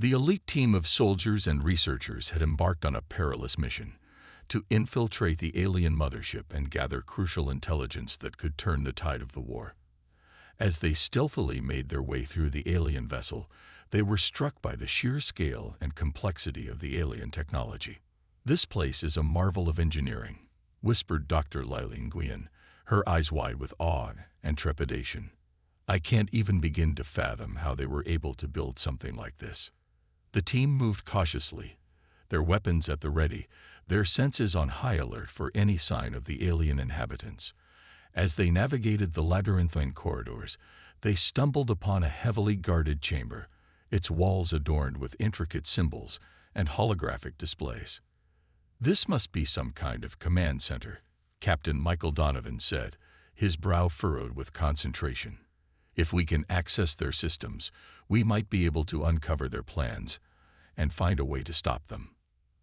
The elite team of soldiers and researchers had embarked on a perilous mission to infiltrate the alien mothership and gather crucial intelligence that could turn the tide of the war. As they stealthily made their way through the alien vessel, they were struck by the sheer scale and complexity of the alien technology. "This place is a marvel of engineering," whispered Dr. Lillian Nguyen, her eyes wide with awe and trepidation. "I can't even begin to fathom how they were able to build something like this." The team moved cautiously, their weapons at the ready, their senses on high alert for any sign of the alien inhabitants. As they navigated the labyrinthine corridors, they stumbled upon a heavily guarded chamber, its walls adorned with intricate symbols and holographic displays. "This must be some kind of command center," Captain Michael Donovan said, his brow furrowed with concentration. "If we can access their systems, we might be able to uncover their plans and find a way to stop them."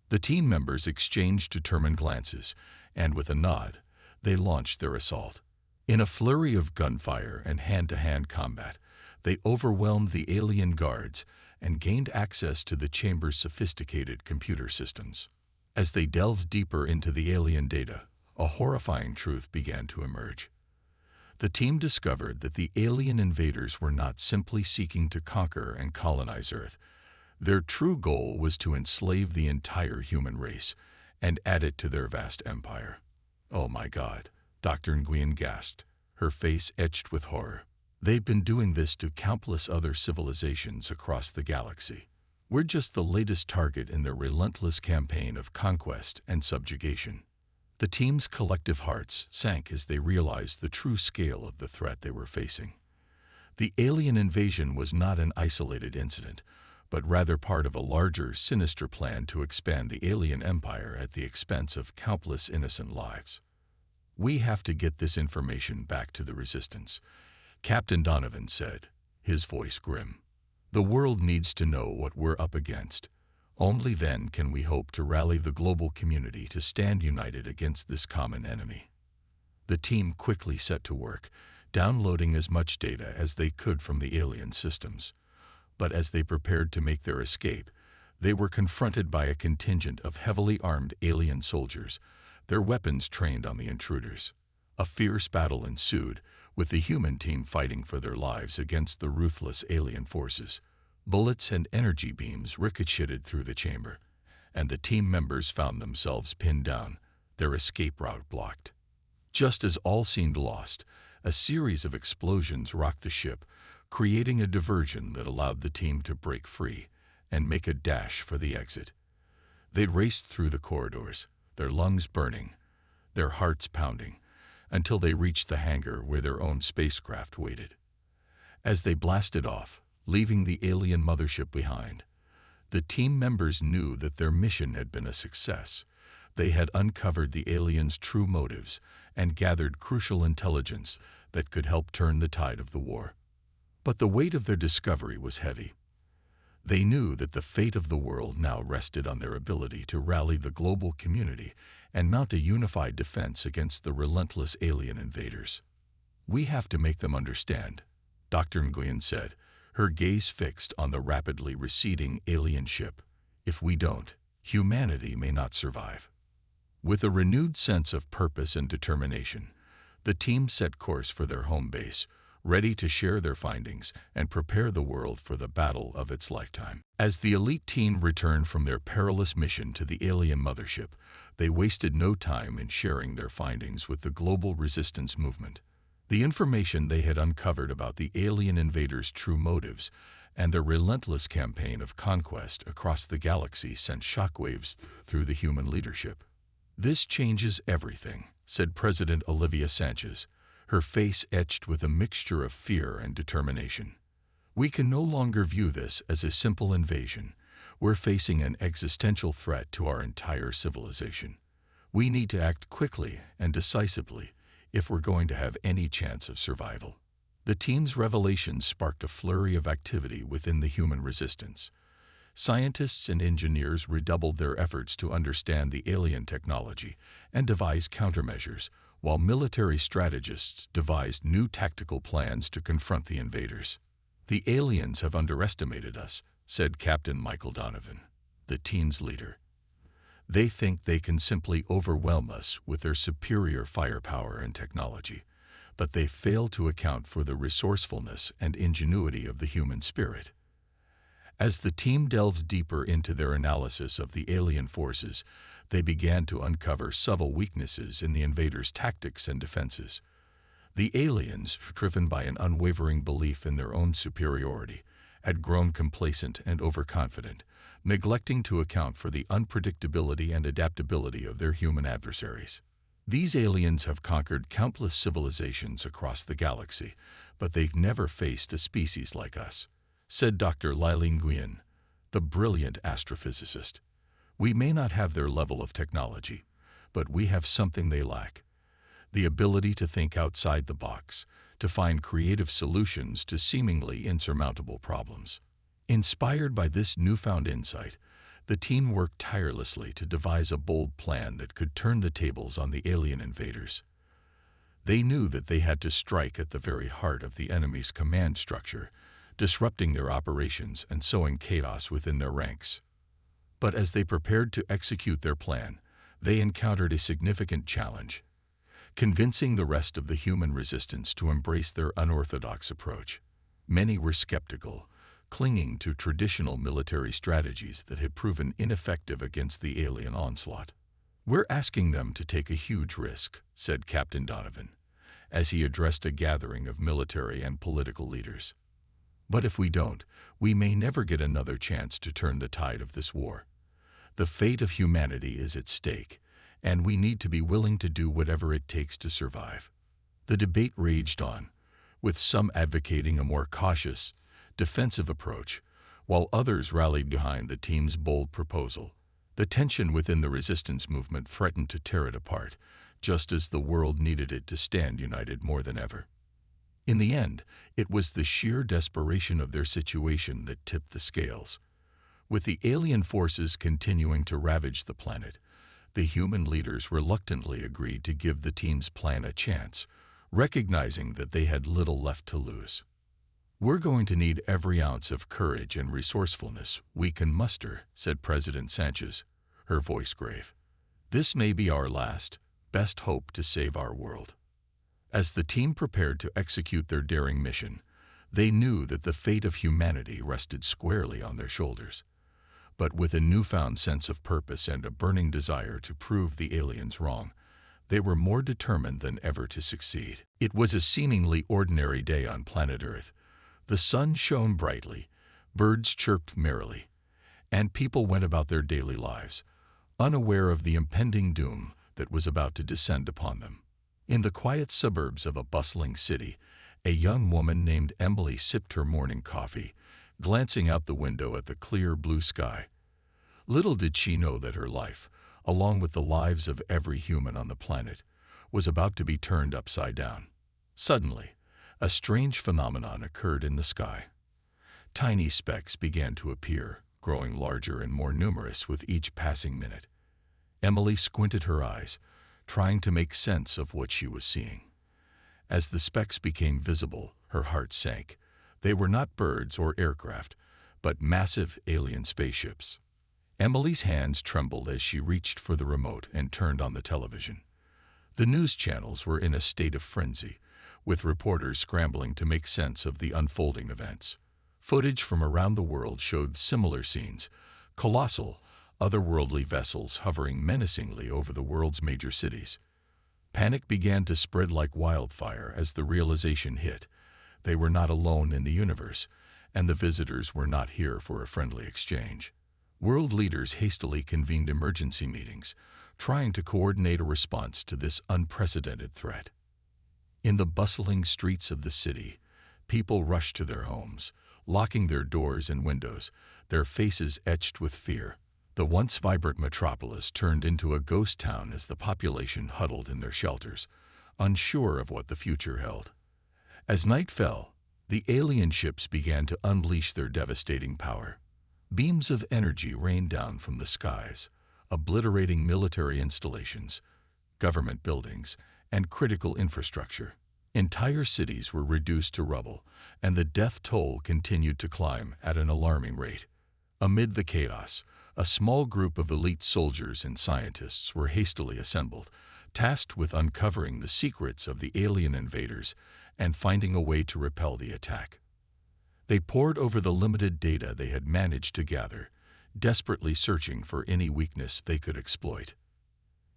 The team members exchanged determined glances, and with a nod, they launched their assault. In a flurry of gunfire and hand-to-hand combat, they overwhelmed the alien guards and gained access to the chamber's sophisticated computer systems. As they delved deeper into the alien data, a horrifying truth began to emerge. The team discovered that the alien invaders were not simply seeking to conquer and colonize Earth. Their true goal was to enslave the entire human race and add it to their vast empire. "Oh my God," Dr. Nguyen gasped, her face etched with horror. "They've been doing this to countless other civilizations across the galaxy. We're just the latest target in their relentless campaign of conquest and subjugation." The team's collective hearts sank as they realized the true scale of the threat they were facing. The alien invasion was not an isolated incident, but rather part of a larger, sinister plan to expand the alien empire at the expense of countless innocent lives. "We have to get this information back to the Resistance," Captain Donovan said, his voice grim. "The world needs to know what we're up against. Only then can we hope to rally the global community to stand united against this common enemy." The team quickly set to work, downloading as much data as they could from the alien systems. But as they prepared to make their escape, they were confronted by a contingent of heavily armed alien soldiers, their weapons trained on the intruders. A fierce battle ensued, with the human team fighting for their lives against the ruthless alien forces. Bullets and energy beams ricocheted through the chamber, and the team members found themselves pinned down, their escape route blocked. Just as all seemed lost, a series of explosions rocked the ship, creating a diversion that allowed the team to break free and make a dash for the exit. They raced through the corridors, their lungs burning, their hearts pounding, until they reached the hangar where their own spacecraft waited. As they blasted off, leaving the alien mothership behind, the team members knew that their mission had been a success. They had uncovered the aliens' true motives and gathered crucial intelligence that could help turn the tide of the war. But the weight of their discovery was heavy. They knew that the fate of the world now rested on their ability to rally the global community and mount a unified defense against the relentless alien invaders. "We have to make them understand," Dr. Nguyen said, her gaze fixed on the rapidly receding alien ship. "If we don't, humanity may not survive." With a renewed sense of purpose and determination, the team set course for their home base, ready to share their findings and prepare the world for the battle of its lifetime. As the elite team returned from their perilous mission to the alien mothership, they wasted no time in sharing their findings with the global resistance movement. The information they had uncovered about the alien invaders' true motives and their relentless campaign of conquest across the galaxy sent shockwaves through the human leadership. "This changes everything," said President Olivia Sanchez, her face etched with a mixture of fear and determination. "We can no longer view this as a simple invasion. We're facing an existential threat to our entire civilization. We need to act quickly and decisively if we're going to have any chance of survival." The team's revelations sparked a flurry of activity within the human resistance. Scientists and engineers redoubled their efforts to understand the alien technology and devise countermeasures, while military strategists devised new tactical plans to confront the invaders. "The aliens have underestimated us," said Captain Michael Donovan, the team's leader. They think they can simply overwhelm us with their superior firepower and technology, but they fail to account for the resourcefulness and ingenuity of the human spirit. As the team delved deeper into their analysis of the alien forces, they began to uncover subtle weaknesses in the invaders' tactics and defenses. The aliens, driven by an unwavering belief in their own superiority, had grown complacent and overconfident, neglecting to account for the unpredictability and adaptability of their human adversaries. These aliens have conquered countless civilizations across the galaxy, but they've never faced a species like us, said Dr. Lilin Nguyen, the brilliant astrophysicist. We may not have their level of technology, but we have something they lack: the ability to think outside the box, to find creative solutions to seemingly insurmountable problems. Inspired by this newfound insight, the team worked tirelessly to devise a bold plan that could turn the tables on the alien invaders. They knew that they had to strike at the very heart of the enemy's command structure, disrupting their operations and sowing chaos within their ranks. But as they prepared to execute their plan, they encountered a significant challenge: convincing the rest of the human resistance to embrace their unorthodox approach. Many were skeptical, clinging to traditional military strategies that had proven ineffective against the alien onslaught. "We're asking them to take a huge risk," said Captain Donovan, as he addressed a gathering of military and political leaders. "But if we don't, we may never get another chance to turn the tide of this war. The fate of humanity is at stake, and we need to be willing to do whatever it takes to survive." The debate raged on, with some advocating a more cautious, defensive approach, while others rallied behind the team's bold proposal. The tension within the resistance movement threatened to tear it apart, just as the world needed it to stand united more than ever. In the end, it was the sheer desperation of their situation that tipped the scales. With the alien forces continuing to ravage the planet, the human leaders reluctantly agreed to give the team's plan a chance, recognizing that they had little left to lose. "We're going to need every ounce of courage and resourcefulness we can muster," said President Sanchez, her voice grave. "This may be our last, best hope to save our world." As the team prepared to execute their daring mission, they knew that the fate of humanity rested squarely on their shoulders. But with a newfound sense of purpose and a burning desire to prove the aliens wrong, they were more determined than ever to succeed. It was a seemingly ordinary day on planet Earth. The sun shone brightly, birds chirped merrily, and people went about their daily lives, unaware of the impending doom that was about to descend upon them. In the quiet suburbs of a bustling city, a young woman named Emily sipped her morning coffee, glancing out the window at the clear blue sky. Little did she know that her life, along with the lives of every human on the planet, was about to be turned upside down. Suddenly, a strange phenomenon occurred in the sky. Tiny specks began to appear, growing larger and more numerous with each passing minute. Emily squinted her eyes, trying to make sense of what she was seeing. As the specks became visible, her heart sank. They were not birds or aircraft, but massive alien spaceships. Emily's hands trembled as she reached for the remote and turned on the television. The news channels were in a state of frenzy, with reporters scrambling to make sense of the unfolding events. Footage from around the world showed similar scenes: colossal, otherworldly vessels hovering menacingly over the world's major cities. Panic began to spread like wildfire as the realization hit: they were not alone in the universe, and the visitors were not here for a friendly exchange. World leaders hastily convened emergency meetings, trying to coordinate a response to this unprecedented threat. In the bustling streets of the city, people rushed to their homes, locking their doors and windows, their faces etched with fear. The once vibrant metropolis turned into a ghost town as the population huddled in their shelters, unsure of what the future held. As night fell, the alien ships began to unleash their devastating power. Beams of energy rained down from the skies, obliterating military installations, government buildings, and critical infrastructure. Entire cities were reduced to rubble, and the death toll continued to climb at an alarming rate. Amid the chaos, a small group of elite soldiers and scientists were hastily assembled, tasked with uncovering the secrets of the alien invaders and finding a way to repel the attack. They pored over the limited data they had managed to gather, desperately searching for any weakness they could exploit.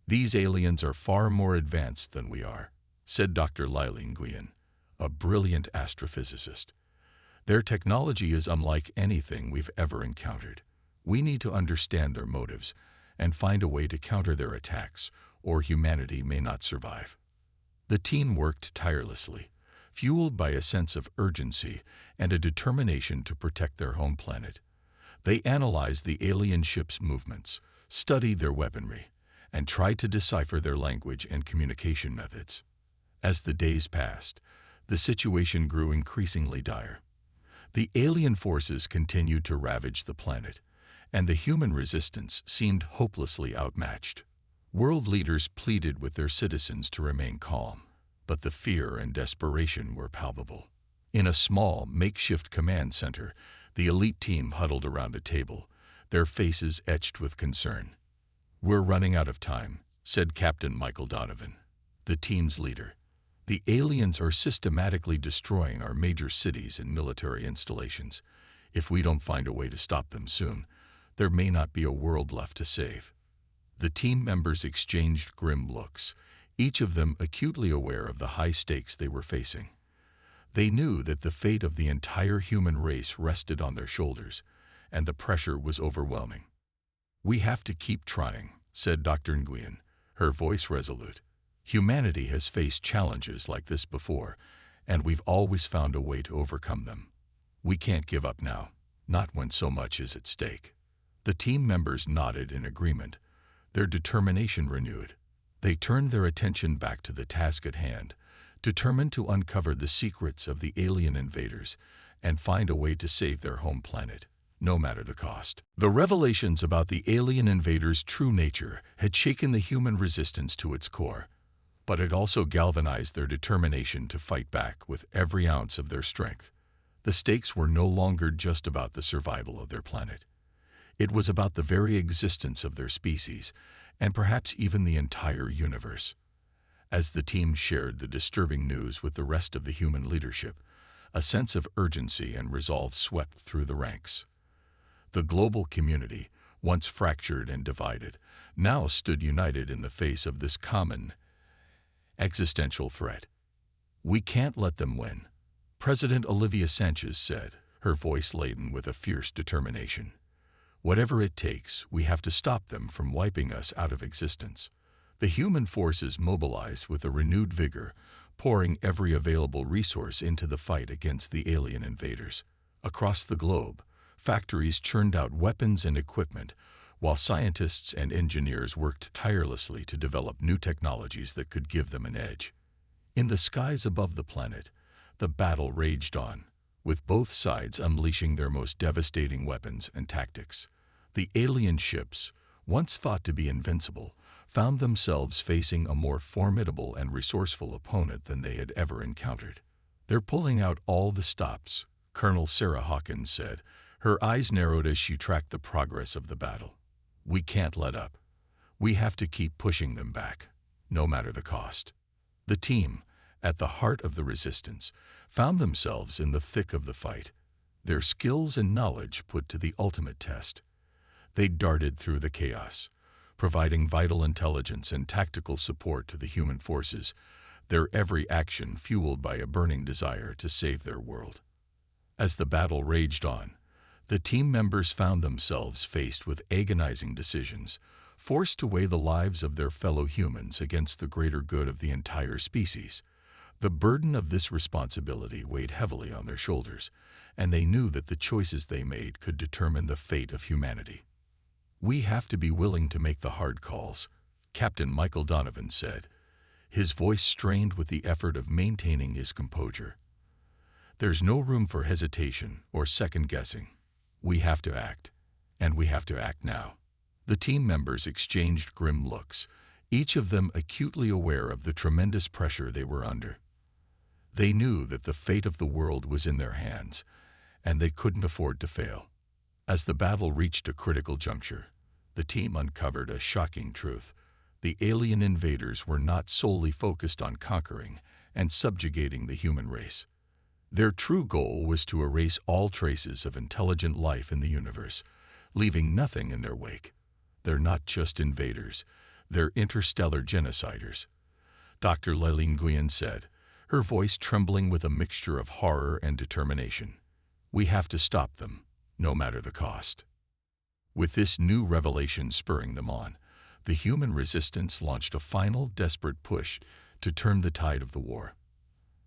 "These aliens are far more advanced than we are," said Dr. Lili Nguyen, a brilliant astrophysicist. "Their technology is unlike anything we've ever encountered. We need to understand their motives and find a way to counter their attacks, or humanity may not survive." The team worked tirelessly, fueled by a sense of urgency and a determination to protect their home planet. They analyzed the alien ships' movements, studied their weaponry, and tried to decipher their language and communication methods. As the days passed, the situation grew increasingly dire. The alien forces continued to ravage the planet, and the human resistance seemed hopelessly outmatched. World leaders pleaded with their citizens to remain calm, but the fear and desperation were palpable. In a small, makeshift command center, the elite team huddled around a table, their faces etched with concern. "We're running out of time," said Captain Michael Donovan, the team's leader. "The aliens are systematically destroying our major cities and military installations. If we don't find a way to stop them soon, there may not be a world left to save." The team members exchanged grim looks, each of them acutely aware of the high stakes they were facing. They knew that the fate of the entire human race rested on their shoulders, and the pressure was overwhelming. "We have to keep trying," said Dr. Nguyen, her voice resolute. "Humanity has faced challenges like this before, and we've always found a way to overcome them. We can't give up now, not when so much is at stake." The team members nodded in agreement, their determination renewed. They turned their attention back to the task at hand, determined to uncover the secrets of the alien invaders and find a way to save their home planet, no matter the cost. The revelations about the alien invaders' true nature had shaken the human resistance to its core, but it also galvanized their determination to fight back with every ounce of their strength. The stakes were no longer just about the survival of their planet. It was about the very existence of their species, and perhaps even the entire universe. As the team shared the disturbing news with the rest of the human leadership, a sense of urgency and resolve swept through the ranks. The global community, once fractured and divided, now stood united in the face of this common, existential threat. "We can't let them win," President Olivia Sanchez said, her voice laden with a fierce determination. "Whatever it takes, we have to stop them from wiping us out of existence." The human forces mobilized with a renewed vigor, pouring every available resource into the fight against the alien invaders. Across the globe, factories churned out weapons and equipment, while scientists and engineers worked tirelessly to develop new technologies that could give them an edge. In the skies above the planet, the battle raged on, with both sides unleashing their most devastating weapons and tactics. The alien ships, once thought to be invincible, found themselves facing a more formidable and resourceful opponent than they had ever encountered. "They're pulling out all the stops," Colonel Sarah Hawkins said, her eyes narrowed as she tracked the progress of the battle. "We can't let up. We have to keep pushing them back, no matter the cost." The team, at the heart of the resistance, found themselves in the thick of the fight, their skills and knowledge put to the ultimate test. They darted through the chaos, providing vital intelligence and tactical support to the human forces, their every action fueled by a burning desire to save their world. As the battle raged on, the team members found themselves faced with agonizing decisions, forced to weigh the lives of their fellow humans against the greater good of the entire species. The burden of this responsibility weighed heavily on their shoulders, and they knew that the choices they made could determine the fate of humanity. "We have to be willing to make the hard calls," Captain Michael Donovan said, his voice strained with the effort of maintaining his composure. "There's no room for hesitation or second-guessing. We have to act, and we have to act now." The team members exchanged grim looks, each of them acutely aware of the tremendous pressure they were under. They knew that the fate of the world was in their hands, and they couldn't afford to fail. As the battle reached a critical juncture, the team uncovered a shocking truth. The alien invaders were not solely focused on conquering and subjugating the human race. Their true goal was to erase all traces of intelligent life in the universe, leaving nothing in their wake. They're not just invaders, they're interstellar genociders, Dr. Lillian Nguyen said, her voice trembling with a mixture of horror and determination. We have to stop them, no matter the cost. With this new revelation spurring them on, the human resistance launched a final desperate push to turn the tide of the war.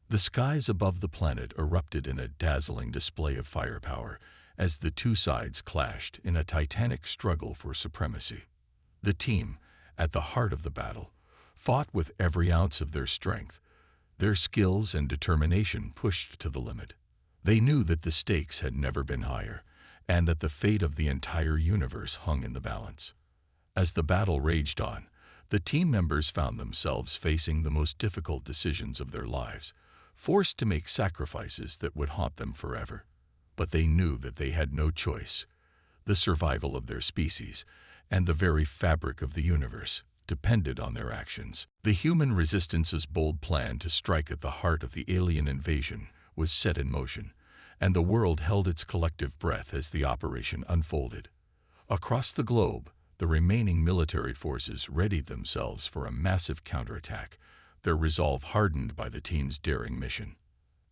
The skies above the planet erupted in a dazzling display of firepower as the two sides clashed in a titanic struggle for supremacy. The team, at the heart of the battle, fought with every ounce of their strength. Their skills and determination pushed to the limit. They knew that the stakes had never been higher, and that the fate of the entire universe hung in the balance. As the battle raged on, the team members found themselves facing the most difficult decisions of their lives, forced to make sacrifices that would haunt them forever. But they knew that they had no choice. The survival of their species, and the very fabric of the universe, depended on their actions. The human resistance's bold plan to strike at the heart of the alien invasion was set in motion, and the world held its collective breath as the operation unfolded. Across the globe, the remaining military forces readied themselves for a massive counterattack, their resolve hardened by the team's daring mission.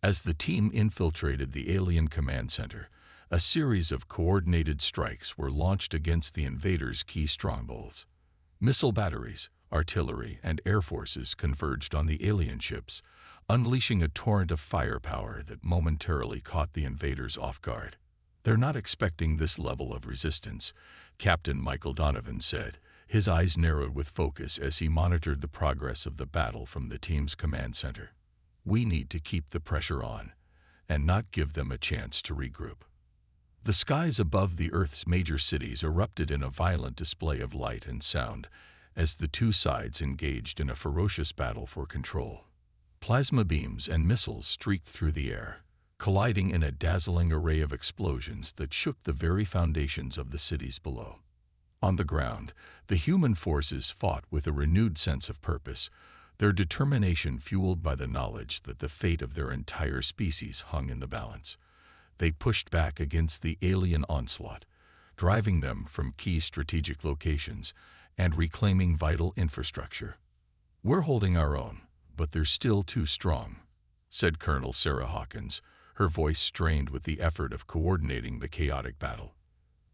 As the team infiltrated the alien command center, a series of coordinated strikes were launched against the invaders' key strongholds. Missile batteries, artillery, and air forces converged on the alien ships, unleashing a torrent of firepower that momentarily caught the invaders off guard. They're not expecting this level of resistance, Captain Michael Donovan said, his eyes narrowed with focus as he monitored the progress of the battle from the team's command center. We need to keep the pressure on, and not give them a chance to regroup. The skies above the Earth's major cities erupted in a violent display of light and sound as the two sides engaged in a ferocious battle for control. Plasma beams and missiles streaked through the air, colliding in a dazzling array of explosions that shook the very foundations of the cities below. On the ground, the human forces fought with a renewed sense of purpose, their determination fueled by the knowledge that the fate of their entire species hung in the balance. They pushed back against the alien onslaught, driving them from key strategic locations and reclaiming vital infrastructure. We're holding our own, but they're still too strong, said Colonel Sarah Hawkins, her voice strained with the effort of coordinating the chaotic battle.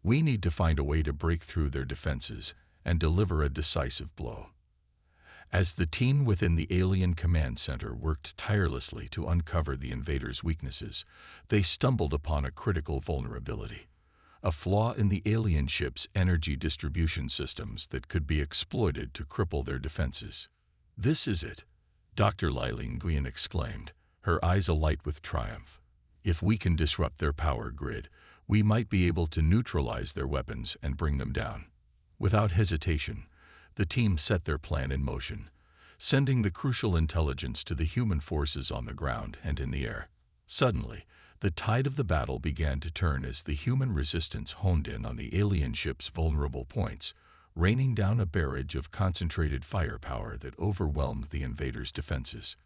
We need to find a way to break through their defenses and deliver a decisive blow. As the team within the alien command center worked tirelessly to uncover the invaders' weaknesses, they stumbled upon a critical vulnerability, a flaw in the alien ship's energy distribution systems that could be exploited to cripple their defenses. This is it, Dr. Lillian Nguyen exclaimed, her eyes alight with triumph. If we can disrupt their power grid, we might be able to neutralize their weapons and bring them down. Without hesitation, the team set their plan in motion, sending the crucial intelligence to the human forces on the ground and in the air. Suddenly, the tide of the battle began to turn as the human resistance honed in on the alien ship's vulnerable points, raining down a barrage of concentrated firepower that overwhelmed the invaders' defenses.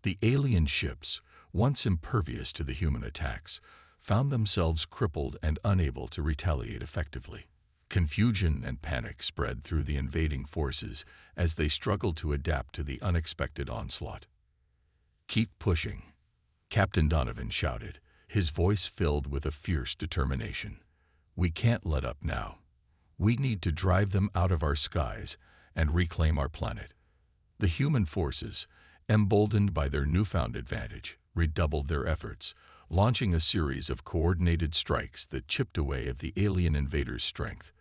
The alien ships, once impervious to the human attacks, found themselves crippled and unable to retaliate effectively. Confusion and panic spread through the invading forces as they struggled to adapt to the unexpected onslaught. "Keep pushing," Captain Donovan shouted, his voice filled with a fierce determination. "We can't let up now. We need to drive them out of our skies and reclaim our planet." The human forces, emboldened by their newfound advantage, redoubled their efforts, launching a series of coordinated strikes that chipped away at the alien invaders' strength.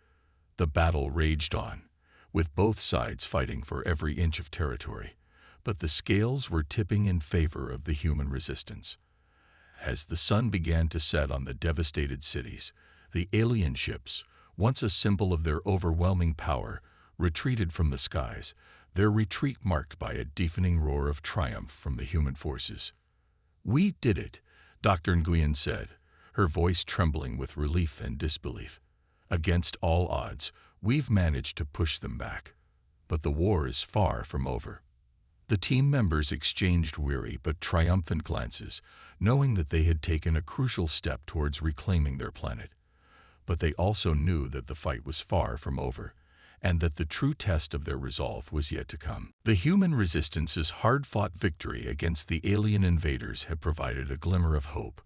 The battle raged on, with both sides fighting for every inch of territory, but the scales were tipping in favor of the human resistance. As the sun began to set on the devastated cities, the alien ships, once a symbol of their overwhelming power, retreated from the skies, their retreat marked by a deafening roar of triumph from the human forces. "We did it," Dr. Nguyen said, her voice trembling with relief and disbelief. Against all odds, we've managed to push them back. But the war is far from over. The team members exchanged weary but triumphant glances, knowing that they had taken a crucial step towards reclaiming their planet. But they also knew that the fight was far from over, and that the true test of their resolve was yet to come. The human resistance's hard-fought victory against the alien invaders had provided a glimmer of hope,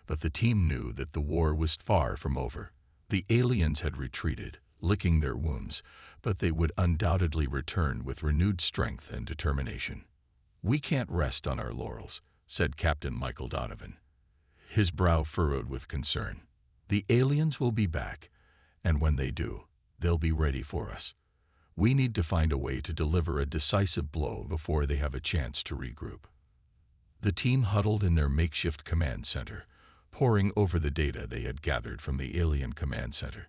but the team knew that the war was far from over. The aliens had retreated, licking their wounds, but they would undoubtedly return with renewed strength and determination. "We can't rest on our laurels," said Captain Michael Donovan, his brow furrowed with concern. "The aliens will be back, and when they do, they'll be ready for us. We need to find a way to deliver a decisive blow before they have a chance to regroup." The team huddled in their makeshift command center, poring over the data they had gathered from the alien command center.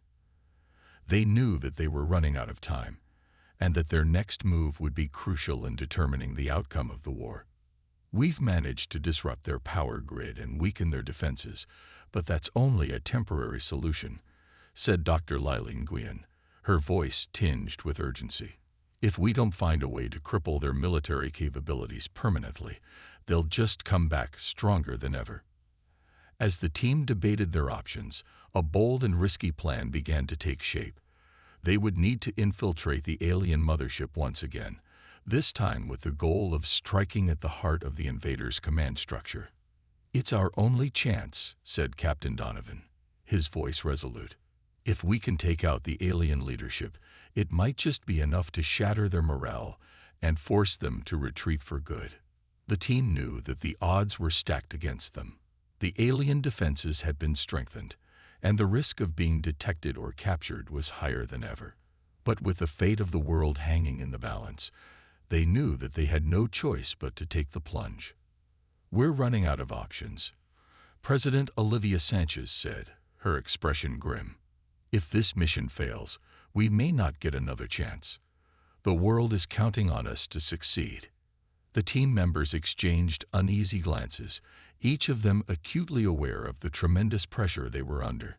They knew that they were running out of time, and that their next move would be crucial in determining the outcome of the war. "We've managed to disrupt their power grid and weaken their defenses, but that's only a temporary solution," said Dr. Lily Nguyen, her voice tinged with urgency. "If we don't find a way to cripple their military capabilities permanently, they'll just come back stronger than ever." As the team debated their options, a bold and risky plan began to take shape. They would need to infiltrate the alien mothership once again, this time with the goal of striking at the heart of the invaders' command structure. "It's our only chance," said Captain Donovan, his voice resolute. "If we can take out the alien leadership, it might just be enough to shatter their morale and force them to retreat for good." The team knew that the odds were stacked against them. The alien defenses had been strengthened, and the risk of being detected or captured was higher than ever. But with the fate of the world hanging in the balance, they knew that they had no choice but to take the plunge. "We're running out of options," President Olivia Sanchez said, her expression grim. "If this mission fails, we may not get another chance. The world is counting on us to succeed." The team members exchanged uneasy glances, each of them acutely aware of the tremendous pressure they were under.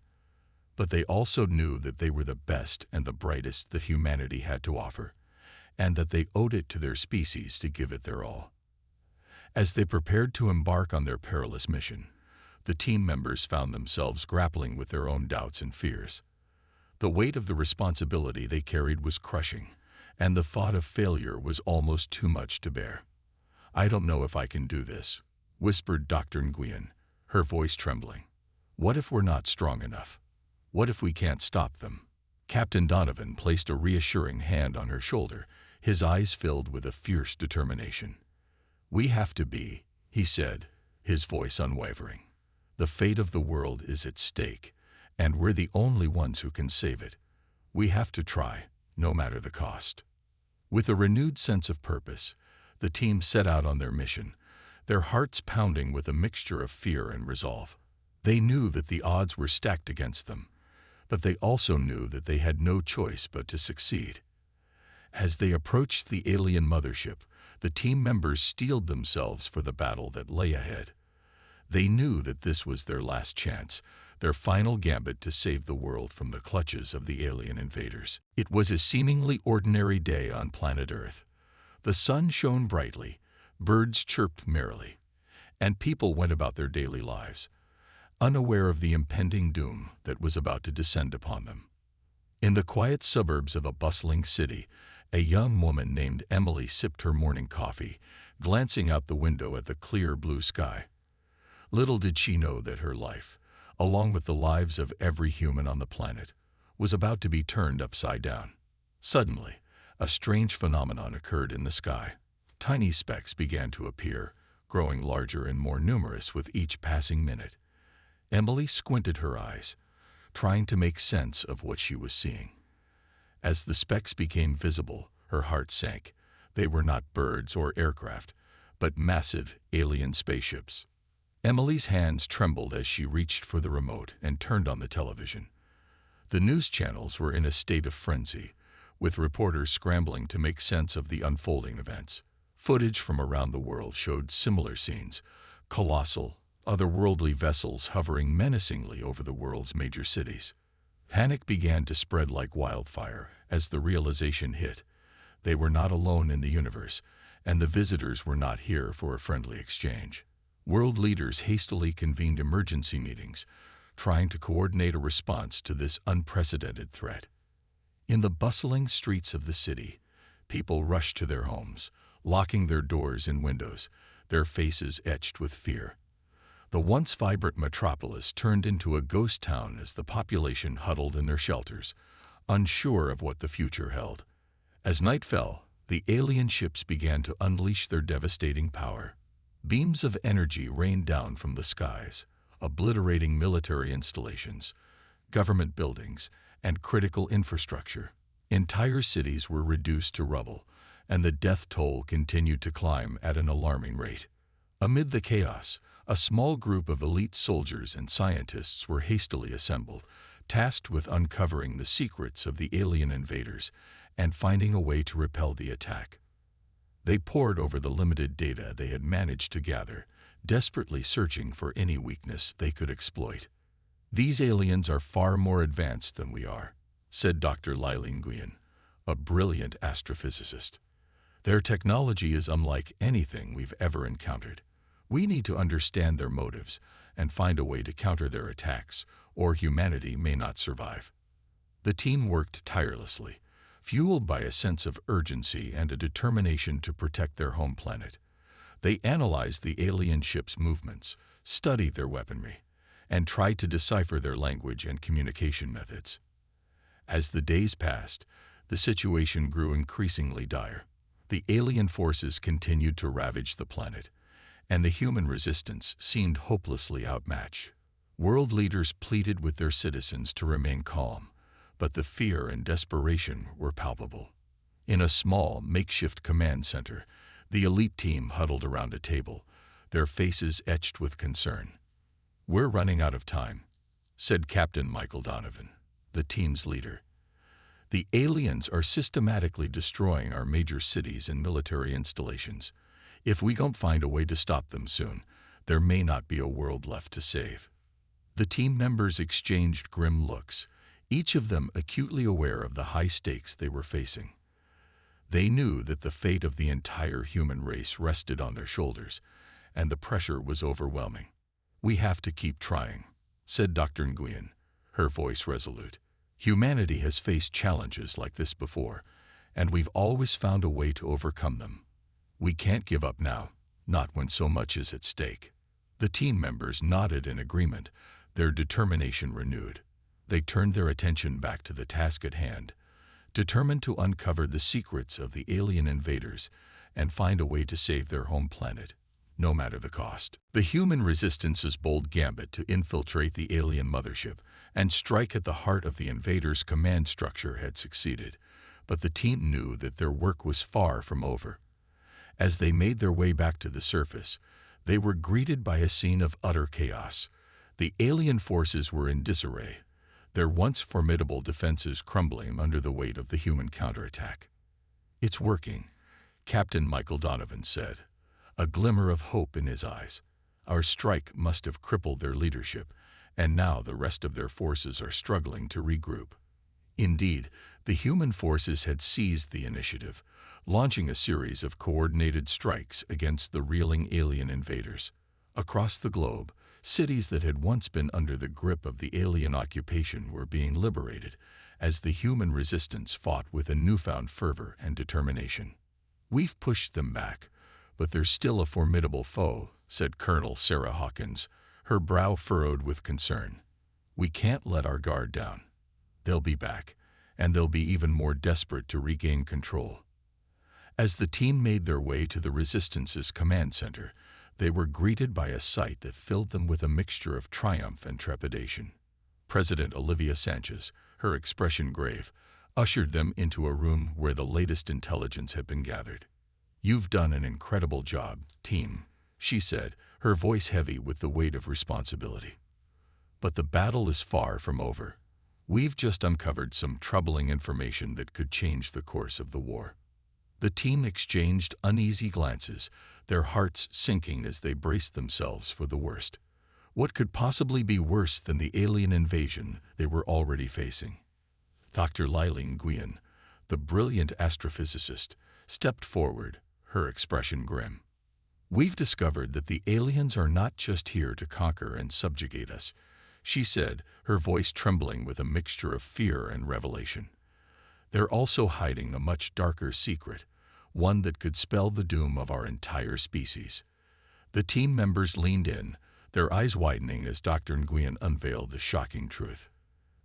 But they also knew that they were the best and the brightest that humanity had to offer, and that they owed it to their species to give it their all. As they prepared to embark on their perilous mission, the team members found themselves grappling with their own doubts and fears. The weight of the responsibility they carried was crushing, and the thought of failure was almost too much to bear. "I don't know if I can do this," whispered Dr. Nguyen, her voice trembling. "What if we're not strong enough? What if we can't stop them?" Captain Donovan placed a reassuring hand on her shoulder, his eyes filled with a fierce determination. "We have to be," he said, his voice unwavering. "The fate of the world is at stake, and we're the only ones who can save it. We have to try, no matter the cost." With a renewed sense of purpose, the team set out on their mission, their hearts pounding with a mixture of fear and resolve. They knew that the odds were stacked against them, but they also knew that they had no choice but to succeed. As they approached the alien mothership, the team members steeled themselves for the battle that lay ahead. They knew that this was their last chance, their final gambit to save the world from the clutches of the alien invaders. It was a seemingly ordinary day on planet Earth. The sun shone brightly, birds chirped merrily, and people went about their daily lives, unaware of the impending doom that was about to descend upon them. In the quiet suburbs of a bustling city, a young woman named Emily sipped her morning coffee, glancing out the window at the clear blue sky. Little did she know that her life, along with the lives of every human on the planet, was about to be turned upside down. Suddenly, a strange phenomenon occurred in the sky. Tiny specks began to appear, growing larger and more numerous with each passing minute. Emily squinted her eyes, trying to make sense of what she was seeing. As the specks became visible, her heart sank. They were not birds or aircraft, but massive alien spaceships. Emily's hands trembled as she reached for the remote and turned on the television. The news channels were in a state of frenzy, with reporters scrambling to make sense of the unfolding events. Footage from around the world showed similar scenes, colossal, otherworldly vessels hovering menacingly over the world's major cities. Panic began to spread like wildfire as the realization hit. They were not alone in the universe, and the visitors were not here for a friendly exchange. World leaders hastily convened emergency meetings, trying to coordinate a response to this unprecedented threat. In the bustling streets of the city, people rushed to their homes, locking their doors and windows, their faces etched with fear. The once vibrant metropolis turned into a ghost town as the population huddled in their shelters, unsure of what the future held. As night fell, the alien ships began to unleash their devastating power. Beams of energy rained down from the skies, obliterating military installations, government buildings, and critical infrastructure. Entire cities were reduced to rubble, and the death toll continued to climb at an alarming rate. Amid the chaos, a small group of elite soldiers and scientists were hastily assembled, tasked with uncovering the secrets of the alien invaders and finding a way to repel the attack. They pored over the limited data they had managed to gather, desperately searching for any weakness they could exploit. "These aliens are far more advanced than we are," said Dr. Lili Nguyen, a brilliant astrophysicist. "Their technology is unlike anything we've ever encountered. We need to understand their motives and find a way to counter their attacks, or humanity may not survive." The team worked tirelessly, fueled by a sense of urgency and a determination to protect their home planet. They analyzed the alien ships' movements, studied their weaponry, and tried to decipher their language and communication methods. As the days passed, the situation grew increasingly dire. The alien forces continued to ravage the planet, and the human resistance seemed hopelessly outmatched. World leaders pleaded with their citizens to remain calm, but the fear and desperation were palpable. In a small, makeshift command center, the elite team huddled around a table, their faces etched with concern. "We're running out of time," said Captain Michael Donovan, the team's leader. "The aliens are systematically destroying our major cities and military installations. If we don't find a way to stop them soon, there may not be a world left to save." The team members exchanged grim looks, each of them acutely aware of the high stakes they were facing. They knew that the fate of the entire human race rested on their shoulders, and the pressure was overwhelming. "We have to keep trying," said Dr. Nguyen, her voice resolute. "Humanity has faced challenges like this before, and we've always found a way to overcome them. We can't give up now, not when so much is at stake." The team members nodded in agreement, their determination renewed. They turned their attention back to the task at hand, determined to uncover the secrets of the alien invaders and find a way to save their home planet, no matter the cost. The human resistance's bold gambit to infiltrate the alien mothership and strike at the heart of the invaders' command structure had succeeded, but the team knew that their work was far from over. As they made their way back to the surface, they were greeted by a scene of utter chaos. The alien forces were in disarray, their once formidable defenses crumbling under the weight of the human counterattack. "It's working," Captain Michael Donovan said, a glimmer of hope in his eyes. "Our strike must have crippled their leadership, and now the rest of their forces are struggling to regroup." Indeed, the human forces had seized the initiative, launching a series of coordinated strikes against the reeling alien invaders. Across the globe, cities that had once been under the grip of the alien occupation were being liberated, as the human resistance fought with a newfound fervor and determination. "We've pushed them back, but they're still a formidable foe," said Colonel Sarah Hawkins, her brow furrowed with concern. "We can't let our guard down. They'll be back, and they'll be even more desperate to regain control." As the team made their way to the Resistance's command center, they were greeted by a sight that filled them with a mixture of triumph and trepidation. President Olivia Sanchez, her expression grave, ushered them into a room where the latest intelligence had been gathered. "You've done an incredible job, team," she said, her voice heavy with the weight of responsibility. "But the battle is far from over. We've just uncovered some troubling information that could change the course of the war." The team exchanged uneasy glances, their hearts sinking as they braced themselves for the worst. What could possibly be worse than the alien invasion they were already facing? Dr. Lilene Nguyen, the brilliant astrophysicist, stepped forward, her expression grim. "We've discovered that the aliens are not just here to conquer and subjugate us," she said, her voice trembling with a mixture of fear and revelation. "They're also hiding a much darker secret, one that could spell the doom of our entire species." The team members leaned in, their eyes widening as Dr. Nguyen unveiled the shocking truth.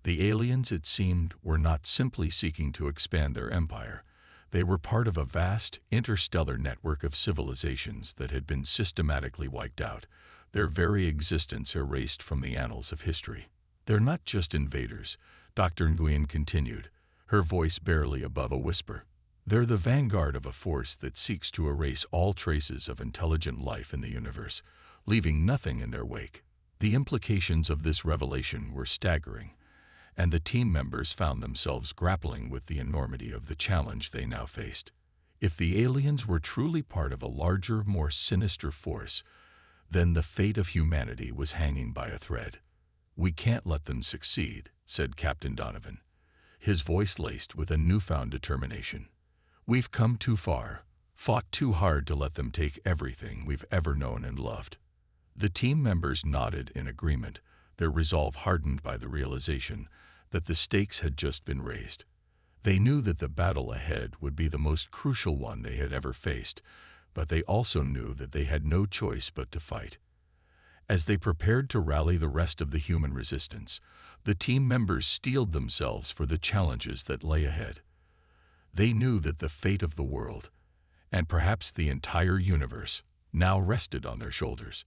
The aliens, it seemed, were not simply seeking to expand their empire. They were part of a vast, interstellar network of civilizations that had been systematically wiped out, their very existence erased from the annals of history. "They're not just invaders," Dr. Nguyen continued, her voice barely above a whisper. "They're the vanguard of a force that seeks to erase all traces of intelligent life in the universe, leaving nothing in their wake." The implications of this revelation were staggering, and the team members found themselves grappling with the enormity of the challenge they now faced. If the aliens were truly part of a larger, more sinister force, then the fate of humanity was hanging by a thread. "We can't let them succeed," said Captain Donovan, his voice laced with a newfound determination. "We've come too far, fought too hard to let them take everything we've ever known and loved." The team members nodded in agreement, their resolve hardened by the realization that the stakes had just been raised. They knew that the battle ahead would be the most crucial one they had ever faced, but they also knew that they had no choice but to fight. As they prepared to rally the rest of the human resistance, the team members steeled themselves for the challenges that lay ahead. They knew that the fate of the world, and perhaps the entire universe, now rested on their shoulders.